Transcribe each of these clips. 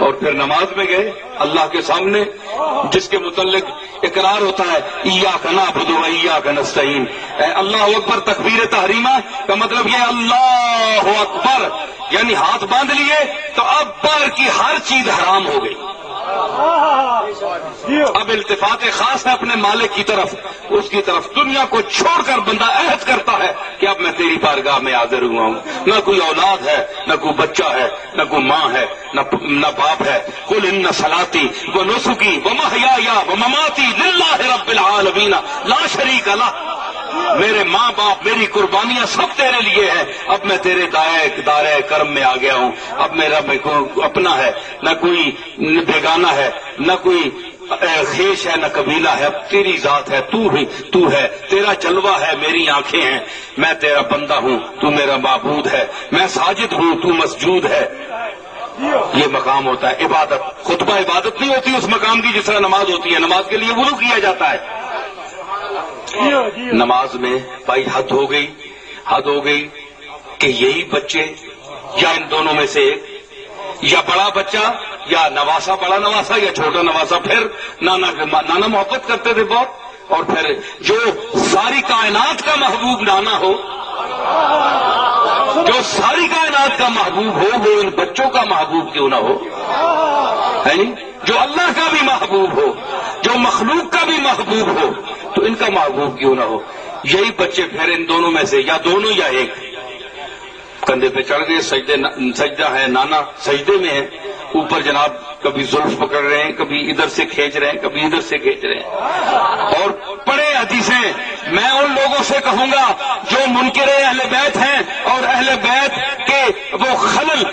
اور پھر نماز میں گئے اللہ کے سامنے جس کے متعلق اقرار ہوتا ہے ایاک نعبد و ایاک نستعین. اللہ اکبر تکبیر تحریمہ کا مطلب یہ اللہ اکبر یعنی ہاتھ باندھ لیے تو اب پر کی ہر چیز حرام ہو گئی. اب التفات خاص ہے اپنے مالک کی طرف, اس کی طرف. دنیا کو چھوڑ کر بندہ عہد کرتا ہے کہ اب میں تیری بارگاہ میں حاضر ہوا ہوں. نہ کوئی اولاد ہے, نہ کوئی بچہ ہے, نہ کوئی ماں ہے, نہ باپ ہے. قل ان صلاتی و نسکی و محیای و مماتی للہ رب العالمین لا شریک لہ. میرے ماں باپ میری قربانیاں سب تیرے لیے ہیں. اب میں تیرے دائرہ کرم میں آ گیا ہوں. اب میرا اپنا ہے, نہ کوئی بیگانہ ہے, نہ کوئی خیش ہے, نہ قبیلہ ہے. اب تیری ذات ہے, تو ہے, تیرا جلوہ ہے, میری آنکھیں ہیں. میں تیرا بندہ ہوں, تو میرا معبود ہے. میں ساجد ہوں, تو مسجود ہے. یہ مقام ہوتا ہے عبادت. خطبہ عبادت نہیں ہوتی اس مقام کی جس طرح نماز ہوتی ہے. نماز کے لیے وضو کیا جاتا ہے. نماز میں بھائی حد ہو گئی کہ یہی بچے یا ان دونوں میں سے ایک, یا بڑا بچہ یا نواسا, بڑا نواسا یا چھوٹا نواسا. پھر نانا محبت کرتے تھے بہت. اور پھر جو ساری کائنات کا محبوب نانا ہو, جو ساری کائنات کا محبوب ہو, وہ ان بچوں کا محبوب کیوں نہ ہو؟ ہے نہیں؟ جو اللہ کا بھی محبوب ہو, جو مخلوق کا بھی محبوب ہو, تو ان کا محبوب کیوں نہ ہو؟ یہی بچے پھر ان دونوں میں سے یا دونوں یا ایک کندھے پہ چڑھ گئے. سجدہ ہے, نانا سجدے میں ہے. اوپر جناب کبھی زلف پکڑ رہے ہیں, کبھی ادھر سے کھینچ رہے ہیں, کبھی ادھر سے کھینچ رہے ہیں. اور پڑھے حدیثیں. میں ان لوگوں سے کہوں گا جو منکر اہل بیت ہیں اور اہل بیت کے وہ خلل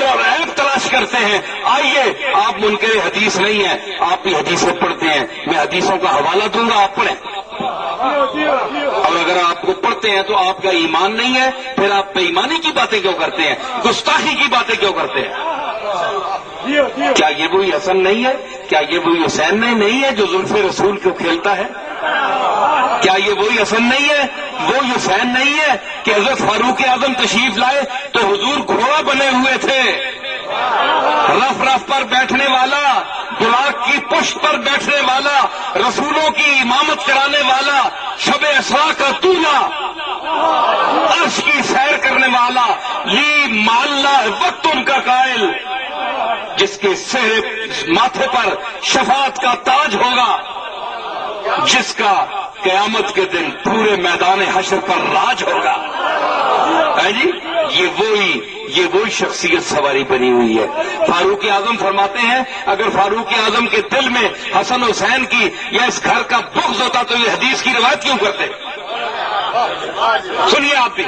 اور عیب تلاش کرتے ہیں, آئیے آپ منکر حدیث نہیں ہیں, آپ بھی حدیثیں پڑھتے ہیں. میں حدیثوں کا حوالہ دوں گا, آپ پڑھیں. اور اگر آپ کو پڑھتے ہیں تو آپ کا ایمان نہیں ہے, پھر آپ بے ایمانی کی باتیں کیوں کرتے ہیں, گستاخی کی باتیں کیوں کرتے ہیں؟ کیا یہ وہی حسن نہیں ہے؟ کیا یہ وہی حسین نہیں ہے جو زلف رسول کو کھیلتا ہے؟ کیا یہ وہی حسن نہیں ہے, وہی حسین نہیں ہے کہ حضرت فاروق اعظم تشریف لائے تو حضور گھوڑا بنے ہوئے تھے, رف پر بیٹھنے والا, براق کی پشت پر بیٹھنے والا, رسولوں کی امامت کرانے والا, شب اسرا کا دولہا, عرش کی سیر کرنے والا, لی ماللہ وقت ان کا قائل, جس کے سر ماتھے پر شفاعت کا تاج ہوگا, جس کا قیامت کے دن پورے میدان حشر پر راج ہوگا. جی یہ وہی شخصیت سواری بنی ہوئی ہے. فاروق اعظم فرماتے ہیں اگر فاروق اعظم کے دل میں حسن حسین کی یا اس گھر کا بغض ہوتا تو یہ حدیث کی روایت کیوں کرتے؟ سنیے آپ بھی,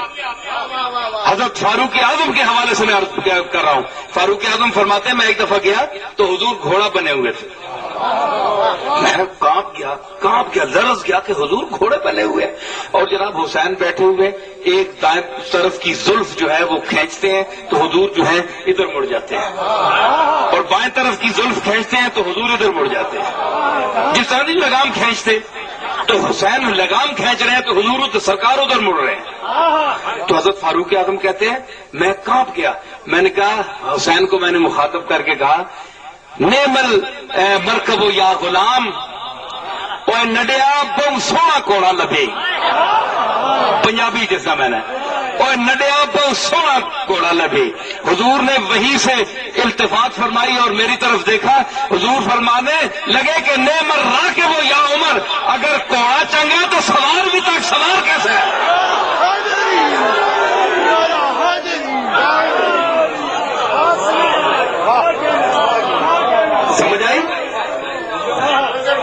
حضرت فاروق اعظم کے حوالے سے میں عرض کر رہا ہوں. فاروق اعظم فرماتے ہیں میں ایک دفعہ گیا تو حضور گھوڑا بنے ہوئے تھے. میں کانپ گیا, لرز گیا کہ حضور گھوڑے بنے ہوئے, اور جناب حسین بیٹھے ہوئے, ایک دائیں طرف کی زلف جو ہے وہ کھینچتے ہیں تو حضور جو ہے ادھر مڑ جاتے ہیں, اور بائیں طرف کی زلف کھینچتے ہیں تو حضور ادھر مڑ جاتے ہیں. جس طرح نہیں لگام کھینچتے تو حسین لگام کھینچ رہے ہیں تو حضور سرکار ادھر مڑ رہے ہیں. تو حضرت فاروق اعظم کہتے ہیں میں کانپ گیا. میں نے کہا, حسین کو میں نے مخاطب کر کے کہا, نیمل مرکب یا غلام اوے نڈیا بہت سونا کوڑا لبے. پنجابی جس میں نے اوے نڈیا بہت سونا کوڑا لبے. حضور نے وہیں سے التفات فرمائی اور میری طرف دیکھا. حضور فرمانے لگے کہ نیمل راکب یا عمر, اگر کوڑا چنگا تو سوار بھی تک سوار کیسے ہے؟ سمجھ آئی؟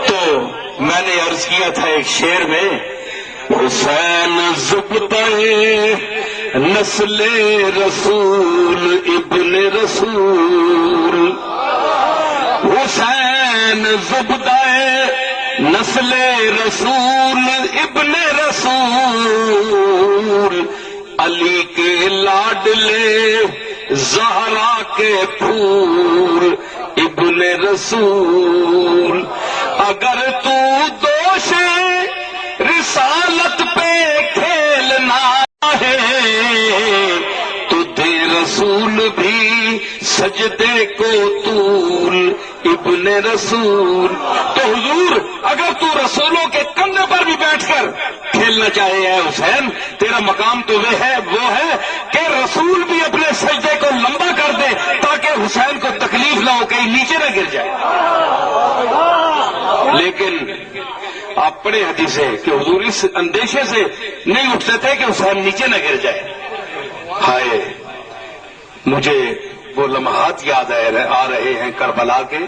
تو میں نے عرض کیا تھا ایک شعر میں, حسین زبدہ نسل رسول ابن رسول, حسین زبدہ نسل رسول ابن رسول, علی کے لاڈلے زہرا کے پھول ابن رسول. اگر تو دوش رسالت پہ کھیلنا ہے تو دے رسول بھی سجدے کو طول ابن رسول. تو حضور اگر تو رسولوں کے کندھے پر بھی بیٹھ کر کھیلنا چاہے ہے حسین، تیرا مقام تو وہ ہے کہ رسول بھی اپنے سجدے کو لمبا کر دے تاکہ حسین کو تکلیف نہ ہو، کہیں نیچے نہ گر جائے. لیکن آپ پڑھے حدیثیں کہ حضور اس اندیشے سے نہیں اٹھتے تھے کہ حسین نیچے نہ گر جائے. ہائے مجھے وہ لمحات یاد آ رہے ہیں کربلا کے،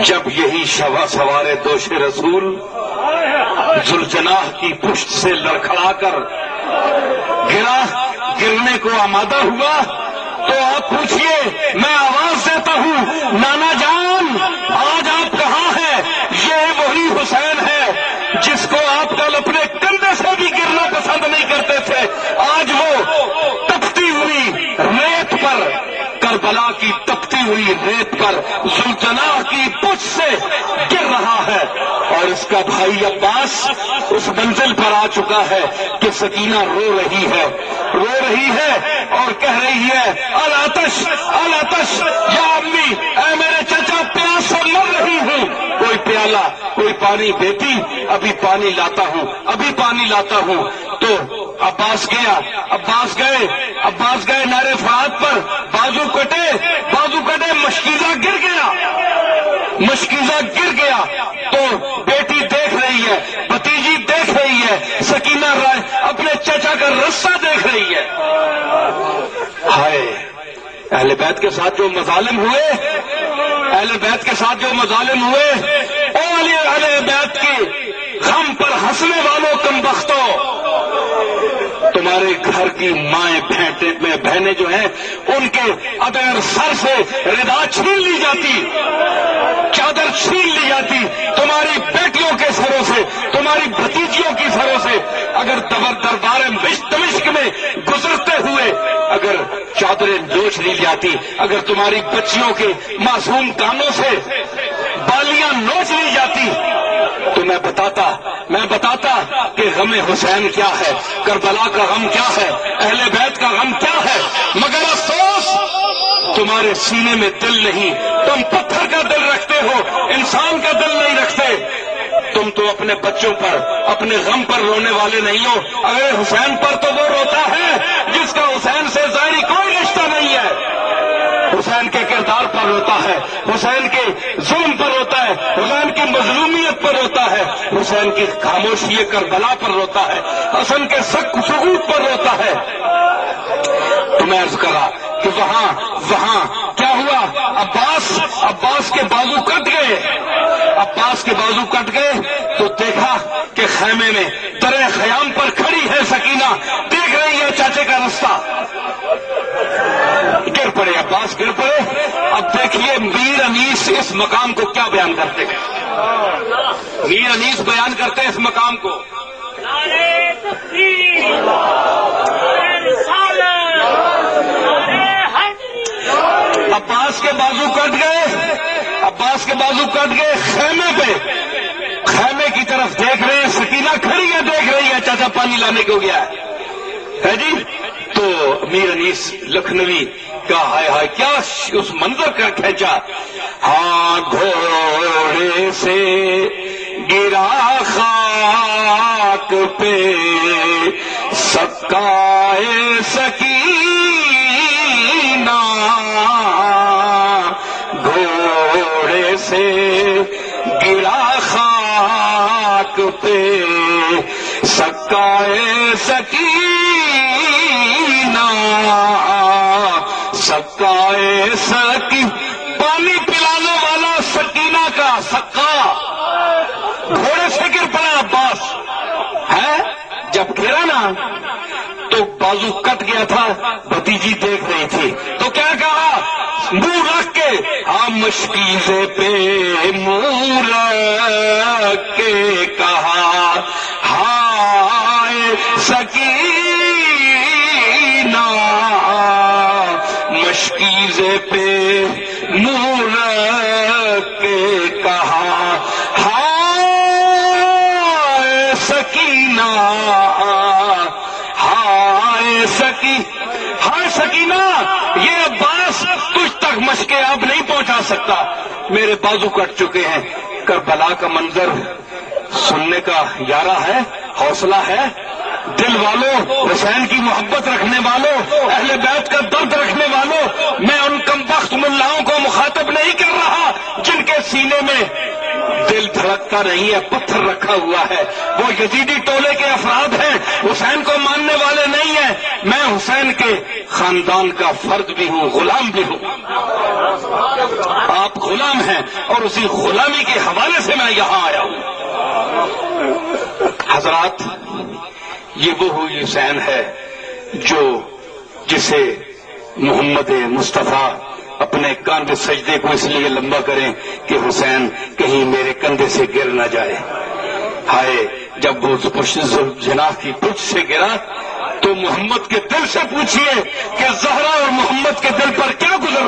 جب یہی سوارے دوش رسول ذوالجناح کی پشت سے لڑکھڑا کر گرنے کو آمادہ ہوا. تو آپ پوچھئے، میں آواز دیتا ہوں نانا جان آج آپ کہاں ہیں؟ یہ وہی حسین ہے جس کو آپ کل اپنے کندھے سے بھی گرنا پسند نہیں کرتے تھے. آج وہ تپتی ہوئی ریت پر، کربلا کی تپتی ہوئی ریت پر ذوالجناح کی پشت سے گر رہا ہے، اور اس کا بھائی عباس اس منزل پر آ چکا ہے کہ سکینہ رو رہی ہے اور کہہ رہی ہے الاتش الاتش یا امی، اے میرے چچا پیاس سے مر رہی ہوں، کوئی پیالہ کوئی پانی دیتی، ابھی پانی لاتا ہوں. تو عباس گئے نہر فرات پر، بازو کٹے مشکیزہ گر گیا. تو بیٹی دیکھ رہی ہے، بھتیجی دیکھ رہی ہے، سکینہ اپنے چچا کا رستہ دیکھ رہی ہے. ہائے اہل بیت کے ساتھ جو مظالم ہوئے، اہل بیت کے غم پر ہنسنے والوں کم بختوں، تمہارے گھر کی مائیں بہنیں جو ہیں ان کے اگر سر سے ردا چھین لی جاتی، چادر چھین لی جاتی، تمہاری بیٹیوں کے سروں سے، تمہاری بھتیجیوں کی سروں سے اگر دربار دمشق میں گزرتے ہوئے اگر چادریں نوچ لی جاتی، اگر تمہاری بچیوں کے معصوم کانوں سے بالیاں نوچ لی جاتی، تو میں بتاتا کہ غم حسین کیا ہے، کربلا کا غم کیا ہے، اہل بیت کا غم کیا ہے. مگر افسوس تمہارے سینے میں دل نہیں، تم پتھر کا دل رکھتے ہو، انسان کا دل نہیں رکھتے. تم تو اپنے بچوں پر، اپنے غم پر رونے والے نہیں ہو. اگر حسین پر تو وہ روتا ہے جس کا حسین سے ظاہری کوئی رشتہ نہیں ہے. حسین کے کردار پر روتا ہے، حسین کے ظلم پر روتا ہے، حسین کی مظلومیت پر روتا ہے، حسین کی خاموشی کربلا پر روتا ہے، حسن کے سقوط پر روتا ہے. تو میں عرض کرا کہ وہاں کیا ہوا؟ عباس کے بازو کٹ گئے تو دیکھا کہ خیمے میں درے خیام پر کھڑی ہے سکینہ، دیکھ رہی ہے چاچے کا رستہ. عباس گر پڑے. اب دیکھیے میر انیس اس مقام کو کیا بیان کرتے ہیں. میر انیس بیان کرتے ہیں اس مقام کو. عباس کے بازو کٹ گئے خیمے کی طرف دیکھ رہے ہیں، سکینہ کھڑی ہے، دیکھ رہی ہے چاچا پانی لانے کو گیا ہے جی. تو میر انیس لکھنوی کا ہائے کیا اس منظر کا کھینچا. ہاں گھوڑے سے گرا خاک پہ سکائے سکینہ، گھوڑے سے گرا خاک پہ سکائے سکینہ، سکائے سکی پانی پلانے والا سکینہ کا سکا گھوڑے سے گر پڑا. عباس ہے جب گرا نا تو بازو کٹ گیا تھا، بھتیجی دیکھ رہی تھی تو کیا کہا؟ منہ رکھ کے، مشکیزے پہ منہ رکھ کے کہا ہائے سکینہ، مشکیزے پہ منہ رکھ کے کہا ہائے سکینہ، ہائے سکینہ. یہ مشقیں اب نہیں پہنچا سکتا، میرے بازو کٹ چکے ہیں۔ کربلا کا منظر سننے کا یارہ ہے، حوصلہ ہے؟ دل والوں، حسین کی محبت رکھنے والوں، اہل بیت کا درد رکھنے والوں، میں ان کم بخت ملاؤں کو مخاطب نہیں کر رہا جن کے سینے میں دل دھڑکتا نہیں ہے، پتھر رکھا ہوا ہے۔ وہ یزیدی ٹولے کے افراد ہیں، حسین کو ماننے والے نہیں ہیں۔ میں حسین کے خاندان کا فرد بھی ہوں، غلام بھی ہوں۔ آپ غلام ہیں اور اسی غلامی کے حوالے سے میں یہاں آیا ہوں۔ حضرات، یہ وہ حسین ہے جسے محمد مصطفیٰ اپنے کاندھے سجدے کو اس لیے لمبا کریں کہ حسین کہیں میرے کندھے سے گر نہ جائے۔ ہائے، جب وہ جناح کی پشت سے گرا تو محمد کے دل سے پوچھئے کہ زہرا اور محمد کے دل پر کیا گزر